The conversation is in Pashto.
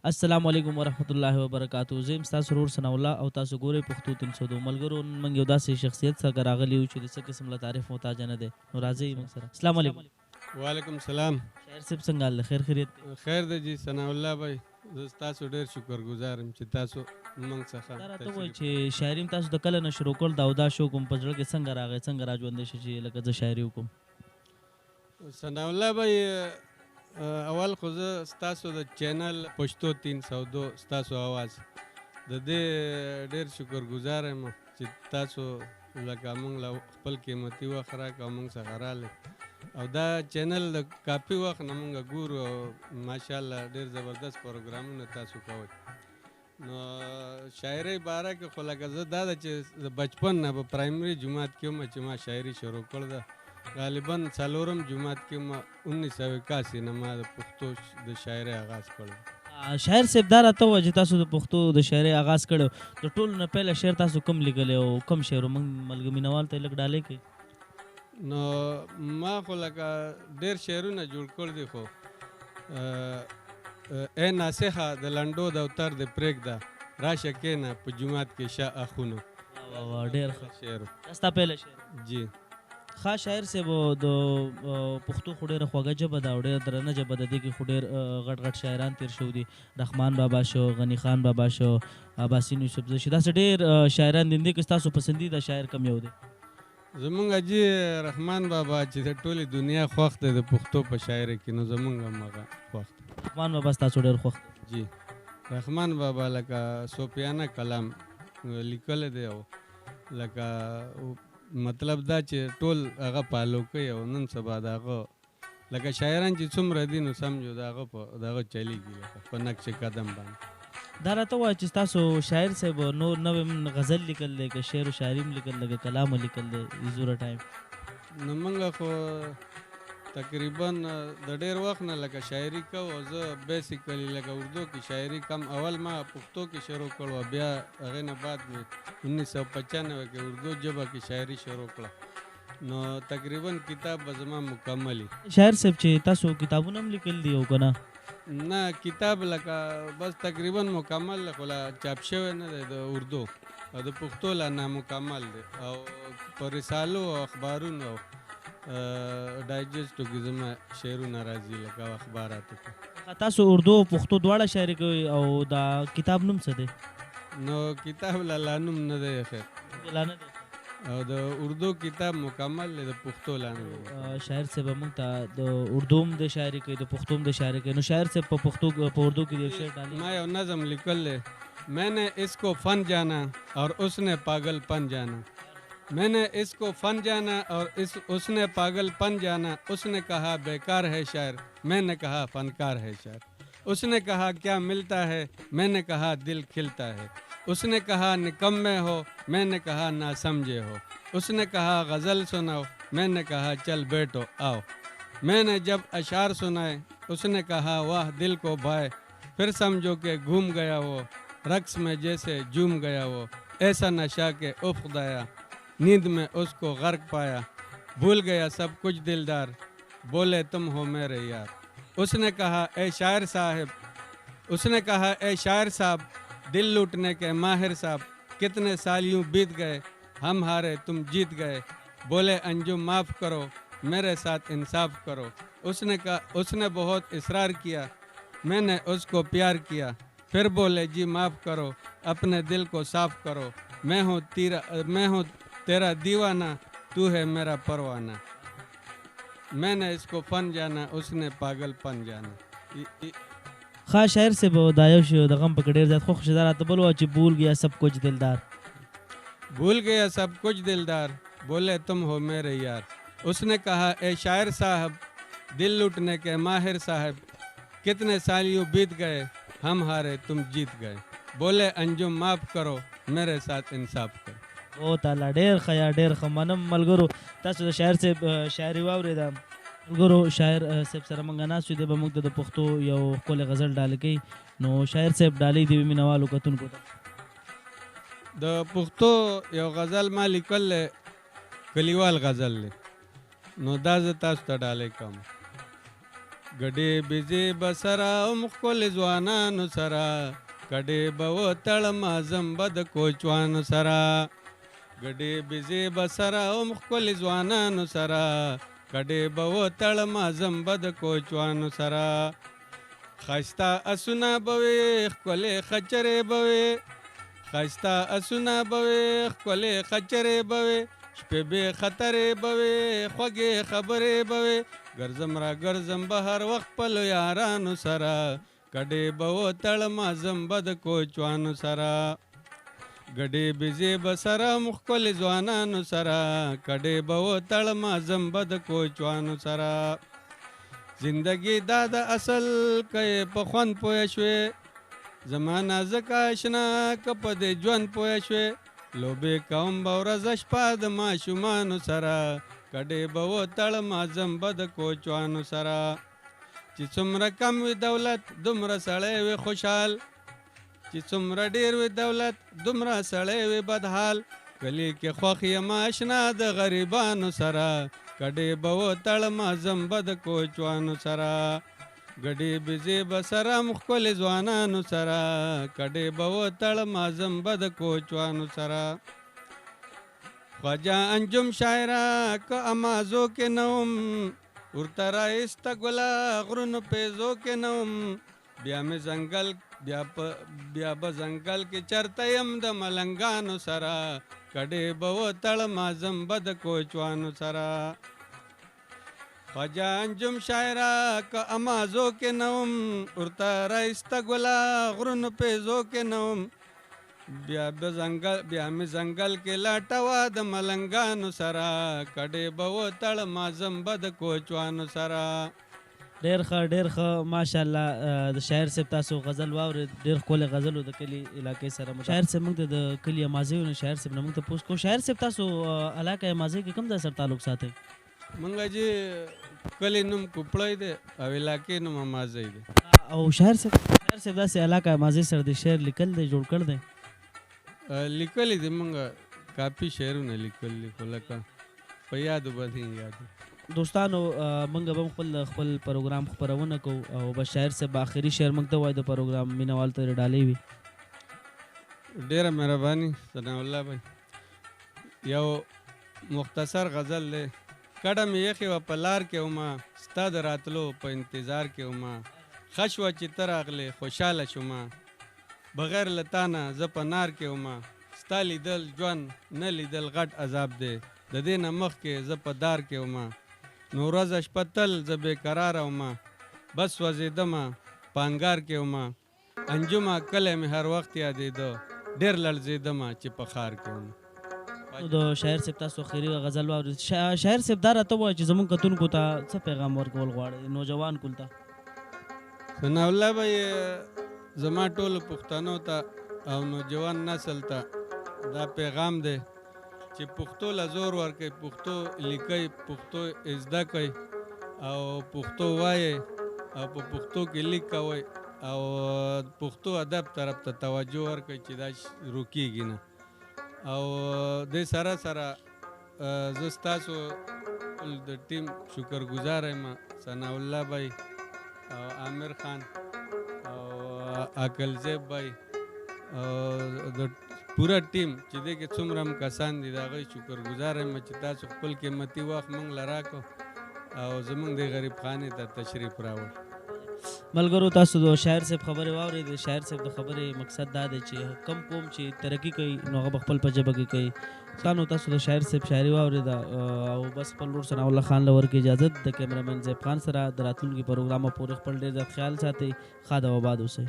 السلام علیکم ورحمت الله وبرکاتو. زه یم ستاسو ورور ثناء الله او تاسو ګورئ پښتو 302. ملګرو نن موږ یو داسې شخصیت څخه راغلي یو چې د څه قسم له تعریف محتاج نه دی. نو راځئ موږ سره. السلام علیکم. وعلیکم السلام. شاعر صاحب څنګه حال دی؟ خیر خیریت دی؟ خیر دی جی ثناء الله بھائی، زه ستاسو ډېر شکرګزار یم چې تاسو موږ څخه دا راته ووایئ چې شاعري م تاسو د کله نه شروع کړل او دا شوق مو په زړه کې څنګه راغی، څنګه را ژوندی شو چې لکه زه شاعري وکړم؟ ثناء الله بھائی، اول خو زه ستاسو د چینل پښتو 302 ستاسو آواز د دې ډېر شکرګزار یم چې تاسو لکه موږ له خپل قیمتي وخت راکړه او موږ څخه راغلی او دا چینل د کافي وخت نه موږ ګورو او ماشاءالله ډېر زبردست پروګرامونه تاسو کوئ. نو شاعرۍ باره کې خو لکه زه دا ده چې د بچپن نه په پرایمري جماعت کې وم چې ما شاعري شروع کړې ده. غالباً څلورم جماعت کې ما 1981 نه ما د پښتو د شاعرۍ آغاز کړی. شاعر صاحب دا راته ووایه چې تاسو د پښتو د شاعرۍ آغاز کړی، د ټولو نه پیله شعر تاسو کوم لیکلی او کوم شعر موږ ملګري مینوال ته یې لږ ډالۍ کوي؟ نو ما خو لکه ډېر شعرونه جوړ کړي دي، خو ای ناصحه د لنډو دفتر د پرېږده راشه کښېنه په جومات کې شاه اخونه. ډېر ښه شعر دا ستا پیله شعر جی. ښه شاعر صاحب، د پښتو خو ډېره خوږه ژبه ده او ډېره درنه ژبه ده. دې کې خو ډېر غټ غټ شاعران تېر شوي دي. رحمان بابا شو، غني خان بابا شو، عباسین یوسفزي شو، داسې ډېر شاعران دي. دې کې ستاسو پسندیده شاعر کم یو دی؟ زمونږ حاجي رحمان بابا چې د ټولې دنیا خوښ دی د پښتو په شاعرۍ کې، نو زمونږ هم هغه خوښ دی. رحمان بابا ستاسو ډېر خوښ دی؟ جی. رحمان بابا لکه صوفیانه کلام لیکلی دی او لکه مطلب دا چې ټول هغه فالو کوي او نن سبا د هغه لکه شاعران چې څومره دي نو سمجھو د هغه په د هغه چلیږي لکه په نقش قدم باندې. دا راته ووایه چې ستاسو شاعر صاحب نور نوې غزل لیکل دی که شعر و شاعري هم لیکل دی که کلام لیکل دی زوره ټایم؟ نو موږ خو تقریبا د ډېر وخت نه لکه شاعري کوو او زه بیسیکلی لکه اردو کې شاعري کم اول ما پښتو کې شروع کړو، بیا هغې نه بعد مې 1995 کې اردو ژبه کې شاعري شروع کړه. نو تقریبا کتاب به زما مکمل وي. شاعر صاحب چې تاسو کتابونه هم لیکل دي او که نه؟ نه کتاب لکه بس تقریبا مکمل خو لا چاپ شوی نه دی د اردو او د پښتو لا نامکمل دی او په رسالو او اخبارونو ډایجسټو کې زما شعرونه راځي لکه اخباراتو کې. تاسو اردو او پښتو دواړه شاعري کوئ او دا کتاب نوم څه دی؟ نو کتاب لا نوم نه دی خیر، لا نه دی او د اردو کتاب مکمل دی، د پښتو لا نه دی. شاعر صاحب موږ ته د اردو هم د شاعري کوي د پښتو هم د شاعري کوي. نو شاعر صاحب په پښتو په اردو کې یو شعر ډالۍ؟ ما یو نظم لیکل دی، میں نے اس کو فن جانا اور اس نے پاگل پن جانا. میں نے اس کو فن جانا اور اس نے پاگل پن جانا. اس نے کہا بیکار ہے شاعر، میں نے کہا فنکار ہے شاعر. اس نے کہا کیا ملتا ہے، میں نے کہا دل کھلتا ہے. اس نے کہا نکمے ہو، میں نے کہا نہ سمجھے ہو. اس نے کہا غزل سناؤ، میں نے کہا چل بیٹھو آؤ. میں نے جب اشعار سنائے اس نے کہا واہ دل کو بھائے. پھر سمجھو کہ گھوم گیا وہ رقص میں جیسے جھوم گیا وہ. ایسا نشہ کہ اف خدایا نیند میں اس کو غرق پایا. بھول گیا سب کچھ دلدار، بولے تم ہو میرے یار. اس نے کہا اے شاعر صاحب، اس نے کہا اے شاعر صاحب دل لوٹنے کے ماہر صاحب. کتنے سال یوں بیت گئے ہم ہارے تم جیت گئے. بولے انجم معاف کرو میرے ساتھ انصاف کرو. اس نے بہت اصرار کیا، میں نے اس کو پیار کیا. پھر بولے جی معاف کرو اپنے دل کو صاف کرو. میں ہوں تیرا دیوانہ تو ہے میرا پروانہ. میں نے اس کو فن جانا اس نے پاگل پن جانا. ښه شاعر صاحب دا یو شی د غم پکې ډېر زیات خوښ شي. دا راته بل ووایه چې بھول گیا سب کچھ دلدار؟ بھول گیا سب کچھ دلدار بولے تم ہو میرے یار. اس نے کہا اے شاعر صاحب دل لوٹنے کے ماہر صاحب. کتنے سال یوں بیت گئے ہم ہارے تم جیت گئے. بولے انجم معاف کرو میرے ساتھ انصاف کرو. او تعالی ډېر ښه یا ډېر ښه منم ملګرو. تاسو د شاعر صاحب شاعري واورېده. ملګرو شاعر صاحب سره موږ ناست یو، دی به موږ ته د پښتو یو ښکلی غزل ډالۍ کوي. نو شاعر صاحب ډالۍ دې وي مینهوالو کتونکو ته. د پښتو یو غزل ما لیکل دی، کلیوال غزل دی، نو دا زه تاسو ته ډالۍ کوم. ګډې بېزې به سره ام ښکلې ځوانانو سره کډې به وتړم اعظم به د کوچوانو سره ګډې بېزې به سره ام ښکلې ځوانانو سره کډې به وتړم اعظم به د کوچوانو سره ښایسته اسونه به وې ښکلې خچرې به وې ښایسته اسونه به وې ښکلې خچرې به وې شپې بې خطرې به وې خوږې خبرې به وې ګرځم را ګرځم به هر وخت خپلو یارانو سره کډې به وتړم اعظم به د کوچوانو سره ګډې بېزې به سره م ښکلې ځوانانو سره کډې به وتړم اعظم به د کوچوانو سره زندګي دا د اصل که یې په خوند پوه شوې زما نازک اشنا که په دې ژوند پوه شوې لوبې کوم به ورځ شپه د ماشومانو سره کډې به وتړم اعظم به د کوچوانو سره چې څومره کم وي دولت دومره سړی وي خوشحال چې څومره ډېر وي دولت دومره سړی وي بدحال کلي کې خوښ یم اشنا د غریبانو سره کډې به وتړم اعظم به د کوچوانو سره ګډې بېزې به سره م ښکلې ځوانانو سره کډې به وتړم اعظم به د کوچوانو سره خواجه انجم شاعره که امازو کې نه وم ورته رایسته ګله غرونو پیزو کې نه وم بیا به ځنګل کې چرته یم د ملنګانو سره کډې به وتړم اعظم به د کوچوانو سره خواجه انجم شاعره که امازو کې نه وم ورته رایسته ګله غرونو پیزو کې نه وم بیا مې ځنګل کې لاټوه د ملنګانو سره کډې به وتړم اعظم به د کوچوانو سره ډېر ښه ماشاءالله د شاعر صاحب تاسو غزل واورېد ډېر ښکلی غزل و د کلي علاقې سره شاعر صاحب موږ ته د کلي امازۍ نه شاعر صاحب نه موږ ته پوښت کوو شاعر صاحب تاسو علاقه امازۍ کې کوم ځای سره تعلق ساتئ موږ چې کلي نوم کوپړی دی او علاقې نوم امازۍ دی او شاعر صاحب داسې علاقه امازۍ سره د شعر لیکل دی جوړ کړ دی لیکلی دی موږ کافي شعرونه لیکلي خو لکه په یادو باندې یاد دوستانو موږ به خپل پروګرام خپرونه کوو او به شاعر صاحب آخري شعر موږ ته وایي د پروګرام مینوال ته ډالۍ وي ډېره مهرباني ثناء الله بھائی یو مختصر غزل دی کډه مې یخې وه په لار کې ومه ستا د راتلو په انتظار کې ومه ښه شوه چې ته راغلې خوشحاله شومه بغیر له تا نه زه په نار کې ومه ستا لیدل ژوند نه لیدل غټ عذاب دی د دې نه مخکې زه په دار کې ومه نو ورځه شپه تل زه بېقراره ومه بس وځېدمه په انګار کې ومه انجمه کلی مې هر وخت یادېده ډېر لړزېدمه چې په ښار کې ومه د شاعر صاحب تاسو آخري غزل واورېد شاعر صاحب دا راته ووایه چې زموږ کتونکو ته څه پیغام ورکول غواړئ نوجوان کل ته ثناء الله بھائی زما ټولو پښتنو ته او نوجوان نسل ته دا پیغام دی چې پښتو له زور ورکوي پښتو لیکئ پښتو زده کوئ او پښتو وایئ او په پښتو کې لیک کوئ او پښتو ادب طرف ته توجه ورکوئ چې دا روکیږي نه او دې سره سره زه ستاسو د ټیم شکرګزار یم ثناء الله بھائی او عامر خان او عقل زیب بھائی او د پوره ټیم چې دې کې څومره هم کسان دي د هغوی شکرګزار یم چې تاسو خپل قیمتي وخت موږ له راکړو او زموږ د غریب خانې ته تشریف راوړ ملګرو تاسو د شاعر صاحب خبرې واورېدې د شاعر صاحب د خبرې مقصد دا دی چې کم قوم چې ترقي کوي نو هغه به خپل په ژبه کې کوي تاسو د شاعر صاحب شاعري واورېده او بس خپل ورور ثناء الله خان له ورکړي اجازت د کیمرامین زیب خان سره د راتلونکي پروګرامه پورې خپل ډېر زیات خیال ساتئ ښاد او آباد اوسئ